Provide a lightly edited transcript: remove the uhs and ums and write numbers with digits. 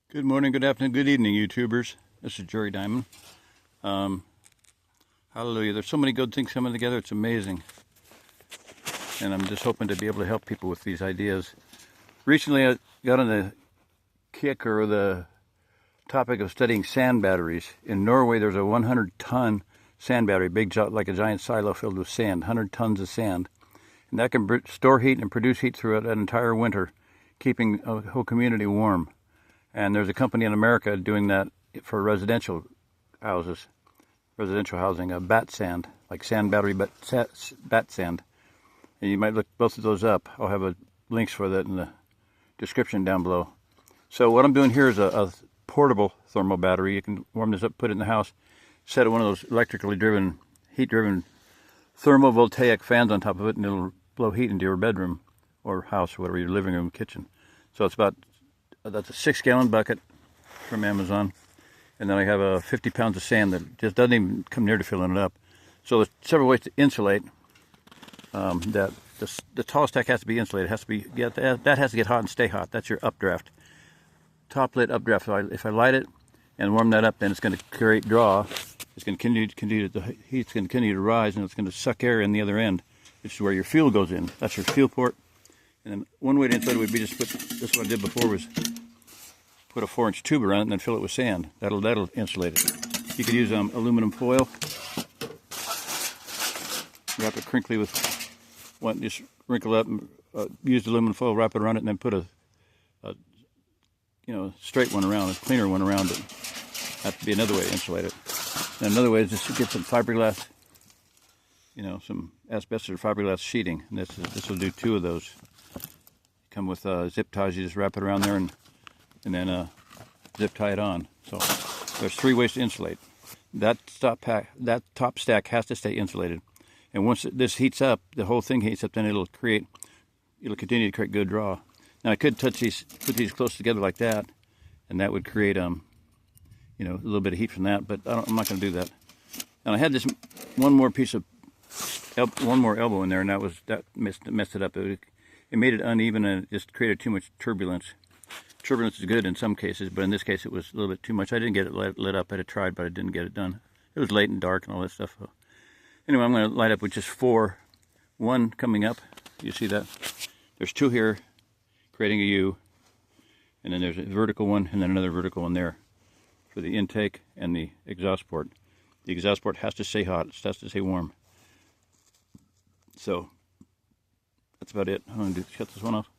Good morning, good afternoon, good evening, YouTubers. This is Jerry Diamond. Hallelujah. There's so many good things coming together. It's amazing. And I'm just hoping to be able to help people with these ideas. Recently, I got on the kick or the topic of studying sand batteries. In Norway, there's a 100-ton sand battery, big like a giant silo filled with sand, 100 tons of sand. And that can store heat and produce heat throughout an entire winter, keeping a whole community warm. And there's a company in America doing that for residential houses, residential housing, bat sand, like sand battery, but bat sand. And you might look both of those up. I'll have links for that in the description down below. So what I'm doing here is a portable thermal battery. You can warm this up, put it in the house, set one of those electrically driven, heat-driven thermovoltaic fans on top of it, and it'll blow heat into your bedroom or house, or whatever, your living room, kitchen. So it's that's a 6-gallon bucket from Amazon. And then I have 50 pounds of sand that just doesn't even come near to filling it up. So there's several ways to insulate that. The tall stack has to be insulated. It has to be, that has to get hot and stay hot. That's your updraft. Top lit updraft. So if I light it and warm that up, then it's going to create draw. It's going to continue, the heat's going to continue to rise, and it's going to suck air in the other end. This is where your fuel goes in. That's your fuel port. And then one way to insulate it would be just put, this is what I did before, was put a 4-inch tube around it and then fill it with sand. That'll insulate it. You could use aluminum foil. Wrap it crinkly with one, just wrinkle up, and use the aluminum foil, wrap it around it, and then put a straight one around, a cleaner one around it. That would be another way to insulate it. And another way is just to get some fiberglass, some asbestos or fiberglass sheeting. And this will do 2 of those. Come with zip ties. You just wrap it around there and then zip tie it on. So there's 3 ways to insulate. That top stack has to stay insulated. And once this heats up, the whole thing heats up, then it'll continue to create good draw. Now I could put these close together like that, and that would create a little bit of heat from that. But I'm not going to do that. And I had this one more elbow in there, and that messed it up. It made it uneven, and it just created too much turbulence. Turbulence is good in some cases, but in this case it was a little bit too much. I didn't get it lit up. I had tried, but I didn't get it done. It was late and dark and all that stuff. So anyway, I'm going to light up with just 4. 1 coming up. You see that? There's 2 here, creating a U. And then there's a vertical one, and then another vertical one there for the intake and the exhaust port. The exhaust port has to stay hot. It has to stay warm. So that's about it. I'm going to shut this one off.